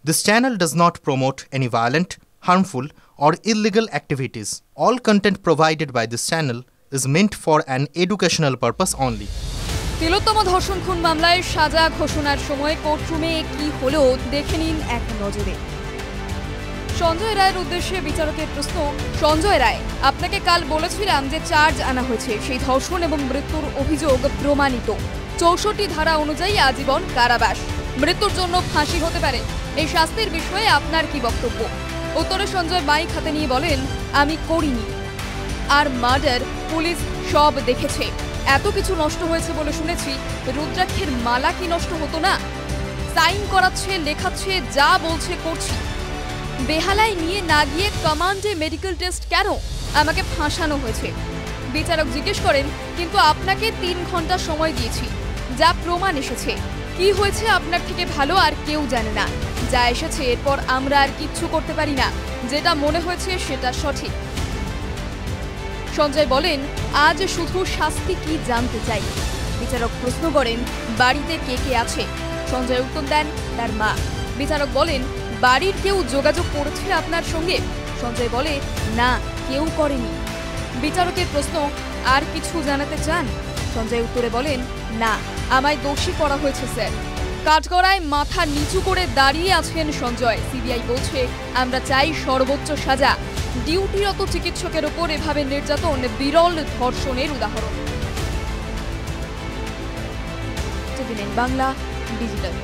This channel does not promote any violent, harmful, or illegal activities. All content provided by this channel is meant for an educational purpose only. তিলোত্তম ধর্ষণ খুন মামলায় সাজা ঘোষণার সময় কোর্টরুমে কি হলো দেখে নিন এক নজরে। সঞ্জয় রায়ের উদ্দেশ্যে বিচারকের প্রশ্ন। সঞ্জয় রায়, আপনাকে কাল বলেছিলাম যে চার্জ আনা হয়েছে, সেই ধর্ষণ এবং মৃত্যুর অভিযোগ প্রমাণিত। ৬৪ ধারা অনুযায়ী আজীবন কারাবাস, মৃত্যুর জন্য ফাঁসি হতে পারে। এই শাস্তির বিষয়ে আপনার কি বক্তব্য? উত্তরে সঞ্জয় মাইক হাতে নিয়ে বলেন, আমি করিনি, আর মার্ডার পুলিশ সব দেখেছে। এত কিছু নষ্ট হয়েছে বলে শুনেছি, রুদ্রাক্ষের মালা কি নষ্ট হতো না? সাইন করাচ্ছে, লেখাচ্ছে, যা বলছে করছি। বেহালায় নিয়ে না গিয়ে কমান্ডে মেডিকেল টেস্ট কেন? আমাকে ফাঁসানো হয়েছে। বিচারক জিজ্ঞেস করেন, কিন্তু আপনাকে ৩ ঘন্টা সময় দিয়েছি, যা প্রমাণ এসেছে। কি হয়েছে আপনার থেকে ভালো আর কেউ জানে না। যা এসেছে এরপর আমরা আর কিচ্ছু করতে পারি না। যেটা মনে হয়েছে সেটা সঠিক। সঞ্জয় বলেন, আজ শুধু শাস্তি কি জানতে চাই। বিচারক প্রশ্ন করেন, বাড়িতে কে কে আছে? সঞ্জয় উত্তর দেন, তার মা। বিচারক বলেন, বাড়ির কেউ যোগাযোগ করেছে আপনার সঙ্গে? সঞ্জয় বলে, না, কেউ করেনি। বিচারকের প্রশ্ন, আর কিছু জানাতে চান? সঞ্জয় উত্তরে বলেন, না, আমায় দোষী করা হয়েছে স্যার। কাঠগড়ায় মাথা নিচু করে দাঁড়িয়ে আছেন সঞ্জয়। সিবিআই বলছে, আমরা চাই সর্বোচ্চ সাজা। ডিউটিরত চিকিৎসকের ওপর এভাবে নির্যাতন বিরল ধর্ষণের উদাহরণ। বাংলা ডিজিটাল।